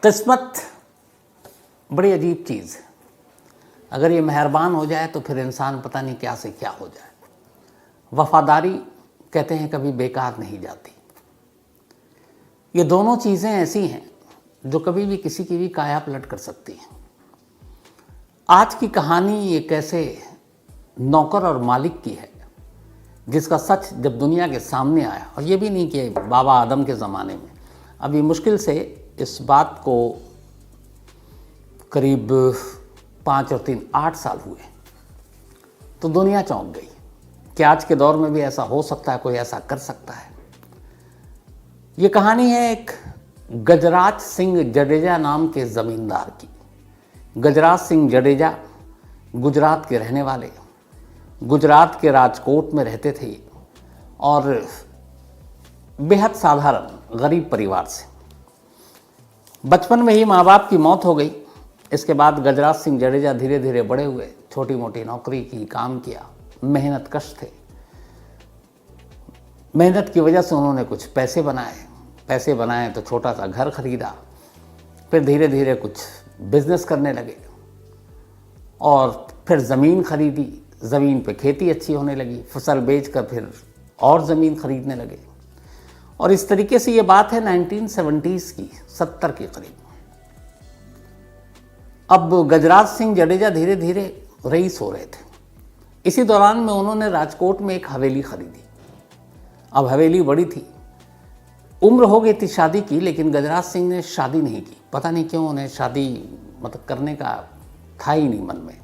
किस्मत बड़ी अजीब चीज़ है। अगर ये मेहरबान हो जाए तो फिर इंसान पता नहीं क्या से क्या हो जाए। वफादारी कहते हैं कभी बेकार नहीं जाती। ये दोनों चीज़ें ऐसी हैं जो कभी भी किसी की भी काया पलट कर सकती हैं। आज की कहानी एक ऐसे नौकर और मालिक की है जिसका सच जब दुनिया के सामने आया, और ये भी नहीं कि बाबा आदम के ज़माने में, अभी मुश्किल से इस बात को करीब 5 और 3 8 साल हुए, तो दुनिया चौंक गई कि आज के दौर में भी ऐसा हो सकता है, कोई ऐसा कर सकता है। ये कहानी है एक गजराज सिंह जडेजा नाम के ज़मींदार की। गजराज सिंह जडेजा गुजरात के रहने वाले, गुजरात के राजकोट में रहते थे और बेहद साधारण गरीब परिवार से। बचपन में ही माँ बाप की मौत हो गई। इसके बाद गजराज सिंह जडेजा धीरे धीरे बड़े हुए, छोटी मोटी नौकरी की, काम किया, मेहनत कश थे। मेहनत की वजह से उन्होंने कुछ पैसे बनाए तो छोटा सा घर खरीदा, फिर धीरे धीरे कुछ बिजनेस करने लगे और फिर ज़मीन खरीदी। ज़मीन पे खेती अच्छी होने लगी, फसल बेचकर फिर और ज़मीन खरीदने लगे। और इस तरीके से ये बात है 1970s की, 70 के करीब। अब गजराज सिंह जडेजा धीरे धीरे रईस हो रहे थे। इसी दौरान में उन्होंने राजकोट में एक हवेली खरीदी। अब हवेली बड़ी थी, उम्र हो गई थी शादी की, लेकिन गजराज सिंह ने शादी नहीं की। पता नहीं क्यों, उन्हें शादी करने का था ही नहीं मन में।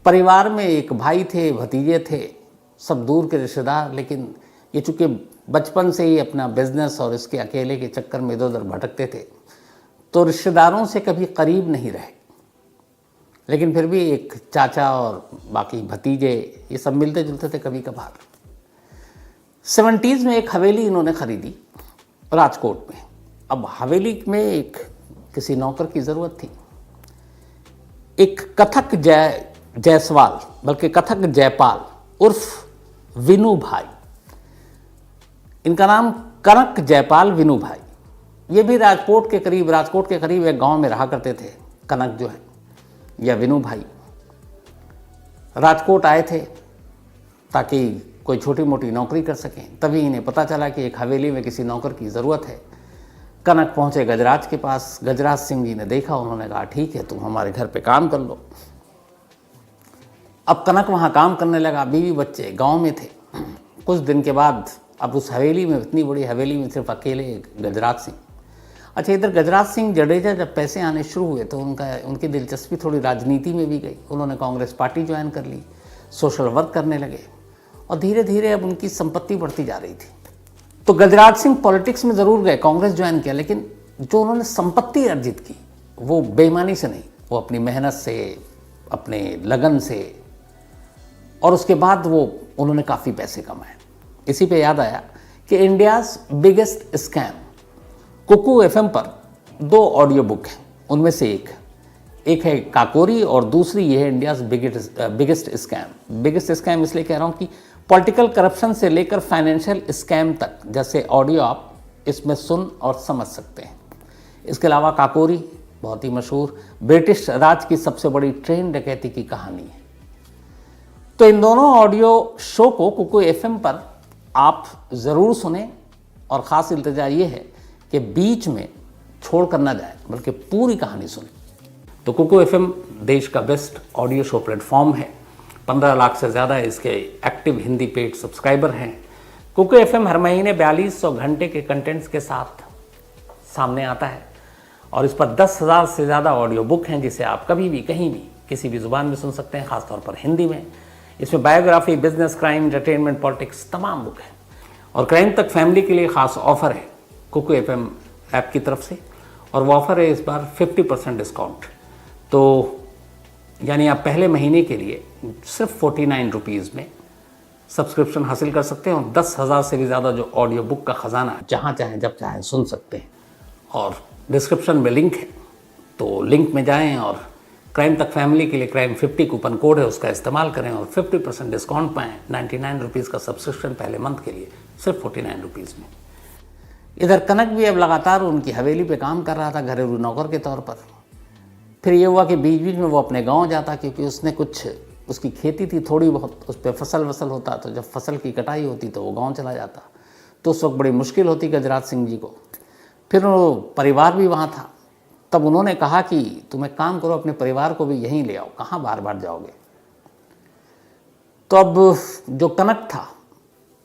परिवार में एक भाई थे, भतीजे थे, सब दूर के रिश्तेदार, लेकिन ये चूँकि बचपन से ही अपना बिजनेस और इसके अकेले के चक्कर में इधर उधर भटकते थे, तो रिश्तेदारों से कभी करीब नहीं रहे। लेकिन फिर भी एक चाचा और बाकी भतीजे ये सब मिलते जुलते थे कभी कभार। 70s में एक हवेली इन्होंने खरीदी राजकोट में। अब हवेली में एक किसी नौकर की ज़रूरत थी। एक कथक जायसवाल, बल्कि कथक जयपाल उर्फ विनू भाई, इनका नाम कनक जयपाल विनू भाई, ये भी राजकोट के करीब एक गांव में रहा करते थे। कनक जो है या विनू भाई राजकोट आए थे ताकि कोई छोटी मोटी नौकरी कर सकें। तभी इन्हें पता चला कि एक हवेली में किसी नौकर की ज़रूरत है। कनक पहुँचे गजराज के पास। गजराज सिंह जी ने देखा, उन्होंने कहा ठीक है, तुम हमारे घर पे काम कर लो। अब कनक वहाँ काम करने लगा, बीवी बच्चे गांव में थे। कुछ दिन के बाद अब उस हवेली में, इतनी बड़ी हवेली में सिर्फ अकेले गजराज सिंह। अच्छा, इधर गजराज सिंह जडेजा जब पैसे आने शुरू हुए तो उनकी दिलचस्पी थोड़ी राजनीति में भी गई। उन्होंने कांग्रेस पार्टी ज्वाइन कर ली, सोशल वर्क करने लगे और धीरे धीरे अब उनकी संपत्ति बढ़ती जा रही थी। तो गजराज सिंह पॉलिटिक्स में ज़रूर गए, कांग्रेस ज्वाइन किया, लेकिन जो उन्होंने संपत्ति अर्जित की वो बेईमानी से नहीं, वो अपनी मेहनत से, अपने लगन से, और उसके बाद वो उन्होंने काफ़ी पैसे कमाए। इसी पे याद आया कि India's biggest scam Kuku FM पर 2 ऑडियो बुक हैं। उनमें से एक है काकोरी और दूसरी ये है India's biggest scam. Biggest scam इसलिए कह रहा हूँ कि पॉलिटिकल करप्शन से लेकर फाइनेंशियल स्कैम तक जैसे ऑडियो आप इसमें सुन और समझ सकते हैं। इसके अलावा काकोरी बहुत ही मशहूर ब्रिटिश राज की सबसे बड़ी ट्रेन डकैती की कहानी है। तो इन दोनों ऑडियो शो को कुकू एफएम पर आप ज़रूर सुने, और ख़ास इल्तिजा ये है कि बीच में छोड़ कर ना जाए, बल्कि पूरी कहानी सुने। तो कुकू एफएम देश का बेस्ट ऑडियो शो प्लेटफॉर्म है। 15 लाख से ज़्यादा इसके एक्टिव हिंदी पेड सब्सक्राइबर हैं। कुकू एफएम हर महीने 4200 घंटे के कंटेंट्स के साथ सामने आता है और इस पर 10,000 से ज़्यादा ऑडियो बुक हैं जिसे आप कभी भी, कहीं भी, किसी भी ज़ुबान में सुन सकते हैं, ख़ासतौर पर हिंदी में। इसमें biography, business, crime, entertainment, politics तमाम बुक हैं। और क्राइम तक फैमिली के लिए ख़ास ऑफ़र है कुकू एफएम ऐप की तरफ से, और वो ऑफ़र है इस बार 50% डिस्काउंट। तो यानी आप पहले महीने के लिए सिर्फ 49 रुपीज़ में सब्सक्रिप्शन हासिल कर सकते हैं और 10,000 से भी ज़्यादा जो ऑडियो बुक का ख़जाना जहाँ चाहें जब चाहें सुन सकते हैं। और डिस्क्रिप्शन में लिंक है, तो लिंक में जाएं और क्राइम तक फैमिली के लिए क्राइम 50 कूपन कोड है, उसका इस्तेमाल करें और 50% डिस्काउंट पाएँ। 99 रुपीज़ का सब्सक्रिप्शन पहले मंथ के लिए सिर्फ 49 रुपीज़ में। इधर कनक भी अब लगातार उनकी हवेली पे काम कर रहा था घरेलू नौकर के तौर पर। फिर ये हुआ कि बीच बीच में वो अपने गांव जाता, क्योंकि उसने कुछ उसकी खेती थी थोड़ी बहुत, उस पर फसल वसल होता, तो जब फसल की कटाई होती तो वो गांव चला जाता। तो उस वक्त बड़ी मुश्किल होती गजराज सिंह जी को। फिर वो परिवार भी वहाँ था। तब उन्होंने कहा कि तुम एक काम करो, अपने परिवार को भी यहीं ले आओ, कहाँ बार बार जाओगे। तो अब जो कनक था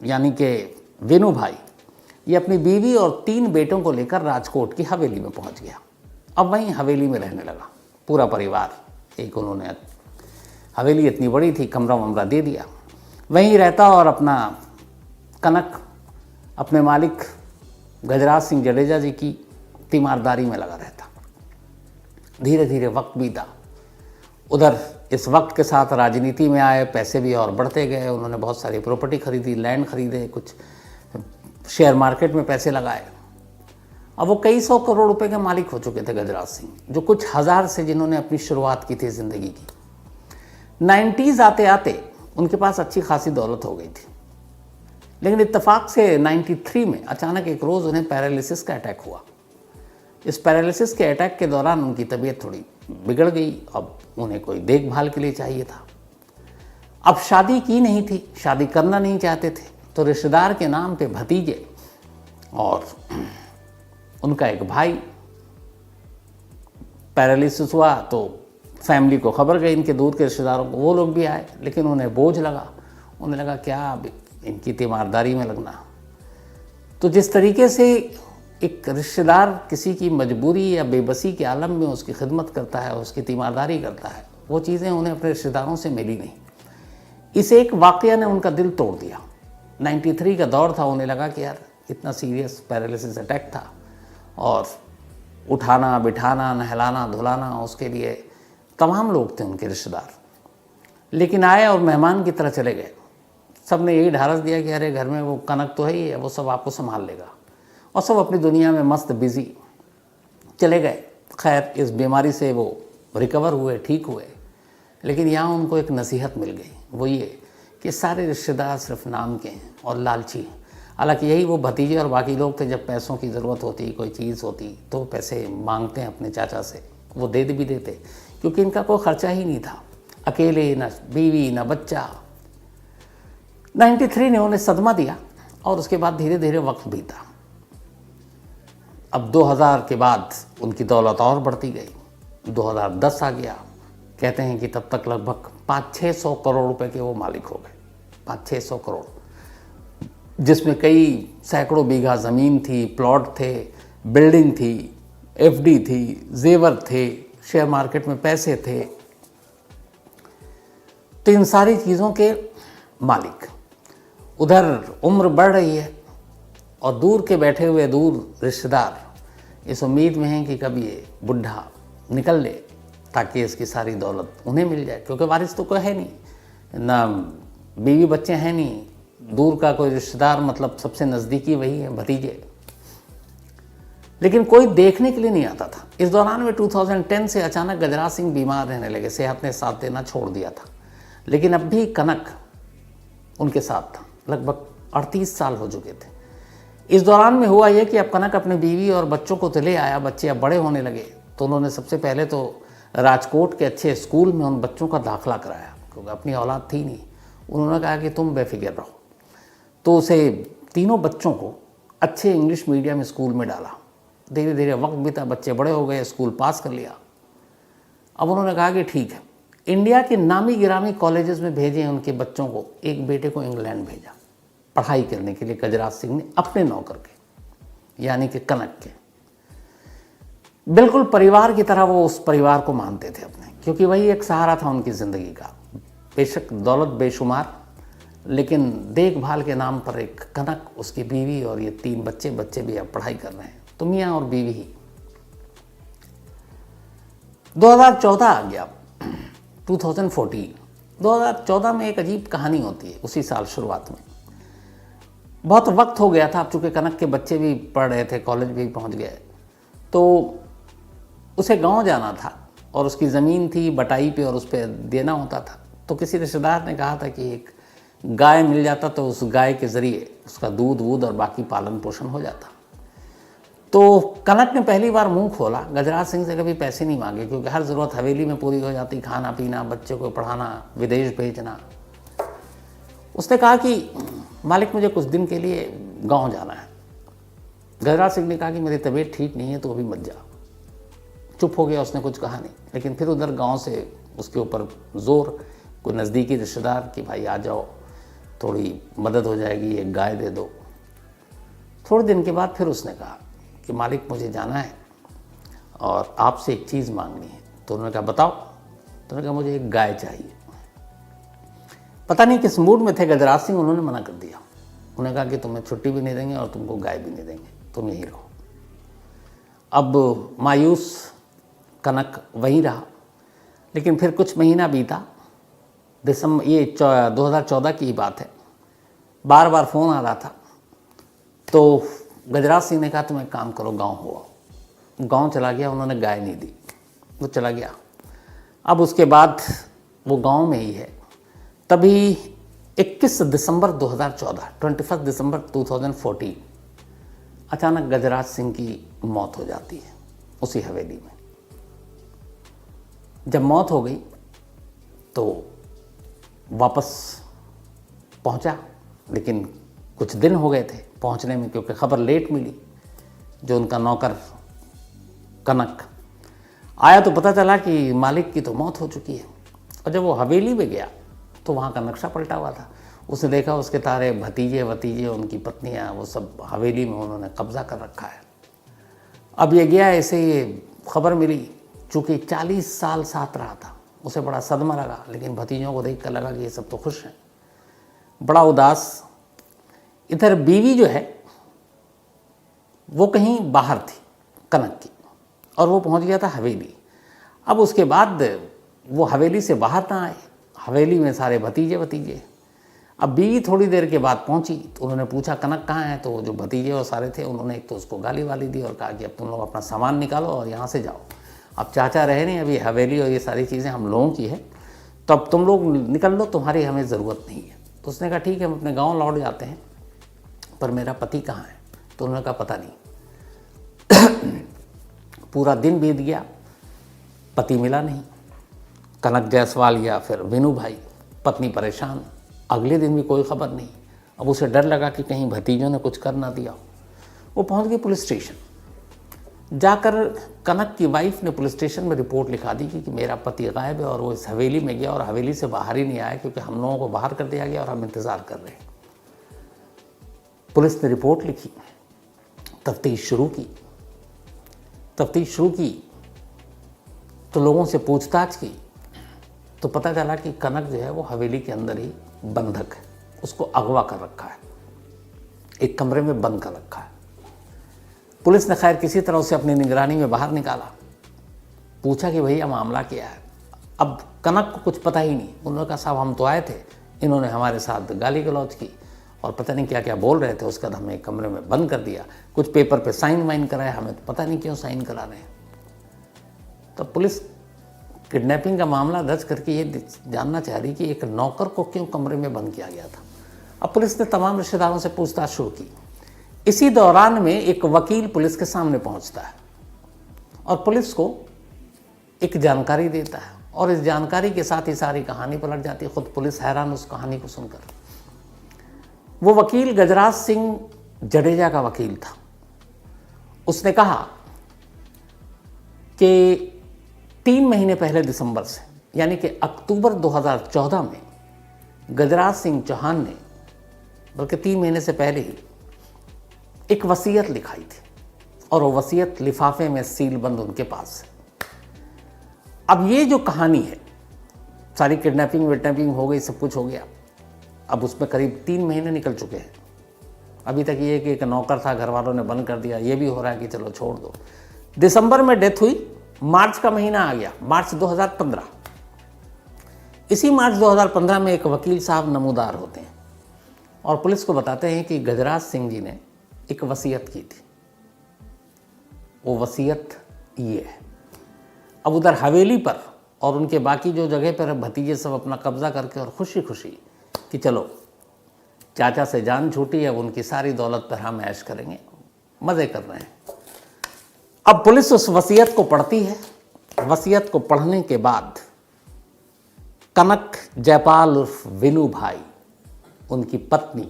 यानी कि वेणु भाई, ये अपनी बीवी और 3 बेटों को लेकर राजकोट की हवेली में पहुंच गया। अब वहीं हवेली में रहने लगा पूरा परिवार। एक उन्होंने हवेली इतनी बड़ी थी, कमरा वमरा दे दिया, वहीं रहता और अपना कनक अपने मालिक गजराज सिंह जडेजा जी की तीमारदारी में लगा रहता। धीरे धीरे वक्त बीता। उधर इस वक्त के साथ राजनीति में आए, पैसे भी और बढ़ते गए। उन्होंने बहुत सारी प्रॉपर्टी खरीदी, लैंड खरीदे, कुछ शेयर मार्केट में पैसे लगाए। अब वो कई 100 करोड़ रुपए के मालिक हो चुके थे गजराज सिंह, जो कुछ हज़ार से जिन्होंने अपनी शुरुआत की थी ज़िंदगी की। 90s आते आते उनके पास अच्छी खासी दौलत हो गई थी। लेकिन इत्तेफाक से 93 में अचानक एक रोज़ उन्हें पैरालिसिस का अटैक हुआ। इस पैरालिसिस के अटैक के दौरान उनकी तबीयत थोड़ी बिगड़ गई। अब उन्हें कोई देखभाल के लिए चाहिए था। अब शादी की नहीं थी, शादी करना नहीं चाहते थे, तो रिश्तेदार के नाम पे भतीजे और उनका एक भाई पैरालिसिस हुआ। तो फैमिली को खबर गई, इनके दूर के रिश्तेदारों को, वो लोग भी आए। लेकिन उन्हें बोझ लगा, उन्हें लगा क्या अब इनकी तीमारदारी में लगना। तो जिस तरीके से एक रिश्तेदार किसी की मजबूरी या बेबसी के आलम में उसकी खिदमत करता है, उसकी तीमारदारी करता है, वो चीज़ें उन्हें अपने रिश्तेदारों से मिली नहीं। इस एक वाक़या ने उनका दिल तोड़ दिया। 93 का दौर था, उन्हें लगा कि यार इतना सीरियस पैरालिसिस अटैक था और उठाना बिठाना नहलाना धुलाना उसके लिए तमाम लोग थे उनके रिश्तेदार। लेकिन आए और मेहमान की तरह चले गए। सब ने यही ढारस दिया कि अरे घर में वो कनक तो है ही है, वो सब आपको संभाल लेगा, और सब अपनी दुनिया में मस्त बिजी चले गए। खैर इस बीमारी से वो रिकवर हुए, ठीक हुए। लेकिन यहाँ उनको एक नसीहत मिल गई, वो ये कि सारे रिश्तेदार सिर्फ नाम के हैं और लालची हैं। हालांकि यही वो भतीजे और बाकी लोग थे, जब पैसों की ज़रूरत होती, कोई चीज़ होती तो पैसे मांगते हैं अपने चाचा से, वो दे भी देते, क्योंकि इनका कोई ख़र्चा ही नहीं था। अकेले, ना बीवी ना बच्चा। 93 ने उन्हें सदमा दिया और उसके बाद धीरे धीरे वक्त बीता। अब 2000 के बाद उनकी दौलत और बढ़ती गई। 2010 आ गया। कहते हैं कि तब तक लगभग 500-600 करोड़ रुपए के वो मालिक हो गए। 500-600 करोड़, जिसमें कई सैकड़ों बीघा ज़मीन थी, प्लॉट थे, बिल्डिंग थी, एफडी थी, जेवर थे, शेयर मार्केट में पैसे थे। तो इन सारी चीज़ों के मालिक। उधर उम्र बढ़ रही है और दूर के बैठे हुए दूर रिश्तेदार इस उम्मीद में हैं कि कब ये बुढ़ा निकल ले ताकि इसकी सारी दौलत उन्हें मिल जाए, क्योंकि वारिस तो कोई है नहीं, ना बीवी बच्चे हैं नहीं, दूर का कोई रिश्तेदार मतलब सबसे नज़दीकी वही है, भतीजे। लेकिन कोई देखने के लिए नहीं आता था। इस दौरान में 2010 से अचानक गजराज सिंह बीमार रहने लगे, सेहत ने साथ देना छोड़ दिया था। लेकिन अब भी कनक उनके साथ था। लगभग 38 साल हो चुके थे। इस दौरान में हुआ यह कि अब कनक अपने बीवी और बच्चों को तो ले आया, बच्चे अब बड़े होने लगे। तो उन्होंने सबसे पहले तो राजकोट के अच्छे स्कूल में उन बच्चों का दाखिला कराया, क्योंकि अपनी औलाद थी नहीं। उन्होंने कहा कि तुम बेफिक्र रहो। तो उसे तीनों बच्चों को अच्छे इंग्लिश मीडियम स्कूल में डाला। धीरे धीरे वक्त बीता, बच्चे बड़े हो गए, स्कूल पास कर लिया। अब उन्होंने कहा कि ठीक है, इंडिया के नामी गिरामी कॉलेजेस में भेजें उनके बच्चों को। एक बेटे को इंग्लैंड भेजा पढ़ाई करने के लिए गजराज सिंह ने, अपने नौकर के यानी कि कनक के। बिल्कुल परिवार की तरह वो उस परिवार को मानते थे अपने, क्योंकि वही एक सहारा था उनकी ज़िंदगी का। बेशक दौलत बेशुमार, लेकिन देखभाल के नाम पर एक कनक, उसकी बीवी और ये 3 बच्चे भी अब पढ़ाई कर रहे हैं। तो मियाँ और बीवी ही। 2014 आ गया, 2014। 2014 में एक अजीब कहानी होती है। उसी साल शुरुआत में बहुत वक्त हो गया था, अब चूँकि कनक के बच्चे भी पढ़ रहे थे, कॉलेज भी पहुंच गए, तो उसे गांव जाना था और उसकी ज़मीन थी बटाई पे और उस पर देना होता था। तो किसी रिश्तेदार ने कहा था कि एक गाय मिल जाता तो उस गाय के ज़रिए उसका दूध वूध और बाकी पालन पोषण हो जाता। तो कनक ने पहली बार मुंह खोला, गजराज सिंह से कभी पैसे नहीं मांगे क्योंकि हर ज़रूरत हवेली में पूरी हो जाती, खाना पीना, बच्चे को पढ़ाना, विदेश भेजना। उसने कहा कि मालिक मुझे कुछ दिन के लिए गांव जाना है। गजराज सिंह ने कहा कि मेरी तबीयत ठीक नहीं है तो अभी मत जा। चुप हो गया, उसने कुछ कहा नहीं। लेकिन फिर उधर गांव से उसके ऊपर जोर, कोई नज़दीकी रिश्तेदार कि भाई आ जाओ, थोड़ी मदद हो जाएगी, एक गाय दे दो। थोड़े दिन के बाद फिर उसने कहा कि मालिक मुझे जाना है और आपसे एक चीज़ मांगनी है। तो उन्होंने कहा बताओ। तो उन्होंने कहा मुझे एक गाय चाहिए। पता नहीं किस मूड में थे गजराज सिंह, उन्होंने मना कर दिया। उन्होंने कहा कि तुम्हें छुट्टी भी नहीं देंगे और तुमको गाय भी नहीं देंगे, तुम यहीं रहो। अब मायूस कनक वहीं रहा। लेकिन फिर कुछ महीना बीता, दिसंबर, ये 2014 की बात है, बार बार फ़ोन आ रहा था। तो गजराज सिंह ने कहा तुम एक काम करो, गांव हो आओ। गांव चला गया, उन्होंने गाय नहीं दी, वो चला गया। अब उसके बाद वो गांव में ही है। तभी 21 दिसंबर 2014, 21 दिसंबर 2014 अचानक गजराज सिंह की मौत हो जाती है उसी हवेली में। जब मौत हो गई तो वापस पहुंचा, लेकिन कुछ दिन हो गए थे पहुंचने में क्योंकि खबर लेट मिली। जो उनका नौकर कनक आया तो पता चला कि मालिक की तो मौत हो चुकी है। और जब वो हवेली में गया तो वहाँ का नक्शा पलटा हुआ था। उसने देखा उसके सारे भतीजे वतीजे, उनकी पत्नियाँ, वो सब हवेली में उन्होंने कब्जा कर रखा है। अब ये गया, ऐसे ये खबर मिली, चूँकि 40 साल साथ रहा था, उसे बड़ा सदमा लगा। लेकिन भतीजों को देख कर लगा कि ये सब तो खुश हैं, बड़ा उदास। इधर बीवी जो है वो कहीं बाहर थी कनक की, और वो पहुंच गया था हवेली। अब उसके बाद वो हवेली से बाहर ना आए, हवेली में सारे भतीजे वतीजे। अब बीवी थोड़ी देर के बाद पहुंची तो उन्होंने पूछा कनक कहाँ है। तो जो भतीजे और सारे थे उन्होंने एक तो उसको गाली वाली दी और कहा कि अब तुम लोग अपना सामान निकालो और यहाँ से जाओ, अब चाचा रहे नहीं, अभी हवेली और ये सारी चीज़ें हम लोगों की है, तो अब तुम लोग निकल लो, तुम्हारी हमें ज़रूरत नहीं है। तो उसने कहा ठीक है, हम अपने गाँव लौट जाते हैं, पर मेरा पति कहाँ है। तो उन्होंने कहा पता नहीं। पूरा दिन बीत गया, पति मिला नहीं। कनक जायसवाल या फिर विनू भाई, पत्नी परेशान, अगले दिन भी कोई खबर नहीं। अब उसे डर लगा कि कहीं भतीजों ने कुछ कर ना दिया। वो पहुंच गए पुलिस स्टेशन। जाकर कनक की वाइफ ने पुलिस स्टेशन में रिपोर्ट लिखा दी कि मेरा पति गायब है और वो इस हवेली में गया और हवेली से बाहर ही नहीं आया क्योंकि हम लोगों को बाहर कर दिया गया और हम इंतज़ार कर रहे हैं। पुलिस ने रिपोर्ट लिखी, तफ्तीश शुरू की तो लोगों से पूछताछ की तो पता चला कि कनक जो है वो हवेली के अंदर ही बंधक है, उसको अगवा कर रखा है, एक कमरे में बंद कर रखा है। पुलिस ने खैर किसी तरह उसे अपनी निगरानी में बाहर निकाला। पूछा कि भैया मामला क्या है। अब कनक को कुछ पता ही नहीं। उन्होंने कहा साहब हम तो आए थे, इन्होंने हमारे साथ गाली गलौज की और पता नहीं क्या क्या बोल रहे थे, उसके बाद हमें एक कमरे में बंद कर दिया, कुछ पेपर पे साइन वाइन कराए, हमें तो पता नहीं क्यों साइन करा रहे हैं। तो पुलिस किडनैपिंग का मामला दर्ज करके ये जानना चाह रही कि एक नौकर को क्यों कमरे में बंद किया गया था। अब पुलिस ने तमाम रिश्तेदारों से पूछताछ शुरू की। इसी दौरान में एक वकील पुलिस के सामने पहुंचता है और पुलिस को एक जानकारी देता है और इस जानकारी के साथ ही सारी कहानी पलट जाती है। खुद पुलिस हैरान उस कहानी को सुनकर। वो वकील गजराज सिंह जडेजा का वकील था। उसने कहा कि 3 महीने पहले दिसंबर से, यानी कि अक्टूबर 2014 में गजराज सिंह चौहान ने, बल्कि 3 महीने से पहले ही, एक वसीयत लिखाई थी और वो वसीयत लिफाफे में सील बंद उनके पास है। अब ये जो कहानी है, सारी किडनैपिंग विडनैपिंग हो गई, सब कुछ हो गया। अब उसमें करीब 3 महीने निकल चुके हैं। अभी तक ये कि एक नौकर था, घर वालों ने बंद कर दिया, ये भी हो रहा है कि चलो छोड़ दो। दिसंबर में डेथ हुई, मार्च का महीना आ गया, मार्च 2015। इसी मार्च 2015 में एक वकील साहब नमूदार होते हैं और पुलिस को बताते हैं कि गजराज सिंह जी ने एक वसीयत की थी। वो वसीयत ये है। अब उधर हवेली पर और उनके बाकी जो जगह पर भतीजे सब अपना कब्जा करके और खुशी खुशी कि चलो चाचा से जान छूटी, अब उनकी सारी दौलत पर हम ऐश करेंगे, मज़े कर रहे हैं। अब पुलिस उस वसीयत को पढ़ती है। वसीयत को पढ़ने के बाद कनक जयपाल उर्फ विनू भाई, उनकी पत्नी,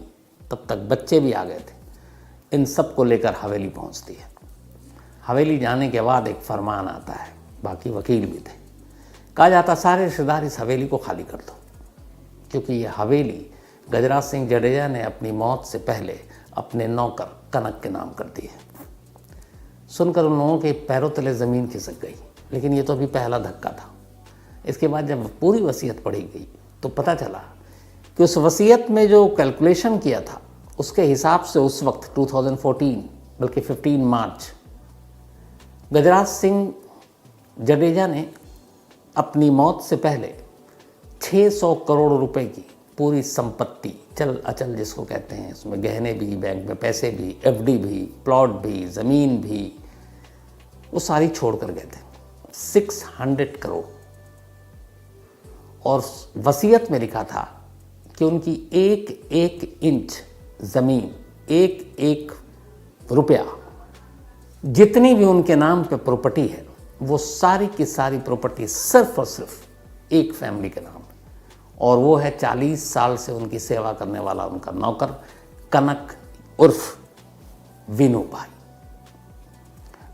तब तक बच्चे भी आ गए थे, इन सब को लेकर हवेली पहुंचती है। हवेली जाने के बाद एक फरमान आता है, बाकी वकील भी थे, कहा जाता सारे रिश्तेदार इस हवेली को खाली कर दो, क्योंकि ये हवेली गजराज सिंह जडेजा ने अपनी मौत से पहले अपने नौकर कनक के नाम कर दी है। सुनकर उन लोगों के पैरों तले ज़मीन खिसक गई, लेकिन ये तो अभी पहला धक्का था। इसके बाद जब पूरी वसीयत पढ़ी गई तो पता चला कि उस वसीयत में जो कैलकुलेशन किया था उसके हिसाब से उस वक्त 2014 बल्कि 15 मार्च गजराज सिंह जडेजा ने अपनी मौत से पहले 600 करोड़ रुपए की पूरी संपत्ति, चल अचल जिसको कहते हैं, उसमें गहने भी, बैंक में पैसे भी, एफडी भी, प्लॉट भी, ज़मीन भी, वो सारी छोड़ कर गए थे, 600 करोड़। और वसीयत में लिखा था कि उनकी एक एक इंच ज़मीन, एक एक रुपया, जितनी भी उनके नाम पे प्रॉपर्टी है, वो सारी की सारी प्रॉपर्टी सिर्फ और सिर्फ एक फैमिली के नाम है, और वो है 40 साल से उनकी सेवा करने वाला उनका नौकर कनक उर्फ विनू भाई।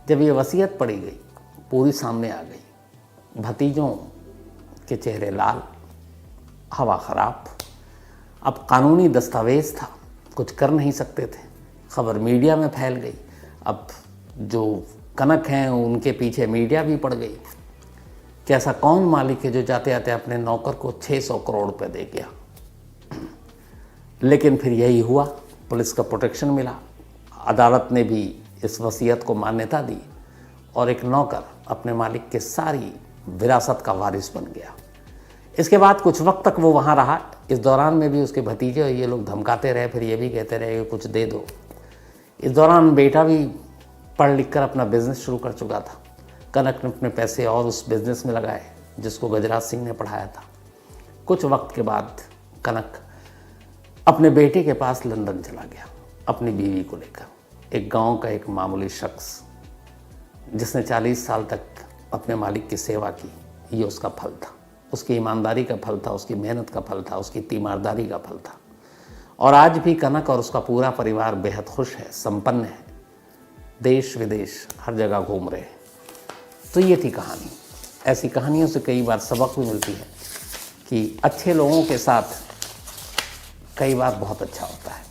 जब ये वसीयत पढ़ी गई, पूरी सामने आ गई, भतीजों के चेहरे लाल, हवा खराब। अब कानूनी दस्तावेज था, कुछ कर नहीं सकते थे, खबर मीडिया में फैल गई। अब जो कनक हैं उनके पीछे मीडिया भी पड़ गई कि ऐसा कौन मालिक है जो जाते जाते अपने नौकर को 600 करोड़ रुपए दे गया। लेकिन फिर यही हुआ, पुलिस का प्रोटेक्शन मिला, अदालत ने भी इस वसीयत को मान्यता दी और एक नौकर अपने मालिक के सारी विरासत का वारिस बन गया। इसके बाद कुछ वक्त तक वो वहाँ रहा। इस दौरान में भी उसके भतीजे और ये लोग धमकाते रहे, फिर ये भी कहते रहे कि कुछ दे दो। इस दौरान बेटा भी पढ़ लिख कर अपना बिजनेस शुरू कर चुका था। कनक ने अपने पैसे और उस बिज़नेस में लगाए जिसको गजराज सिंह ने पढ़ाया था। कुछ वक्त के बाद कनक अपने बेटे के पास लंदन चला गया अपनी बीवी को लेकर। एक गांव का एक मामूली शख्स जिसने 40 साल तक अपने मालिक की सेवा की, ये उसका फल था, उसकी ईमानदारी का फल था, उसकी मेहनत का फल था, उसकी तीमारदारी का फल था। और आज भी कनक और उसका पूरा परिवार बेहद खुश है, संपन्न है, देश विदेश हर जगह घूम रहे हैं। तो ये थी कहानी। ऐसी कहानियों से कई बार सबक भी मिलती है कि अच्छे लोगों के साथ कई बार बहुत अच्छा होता है।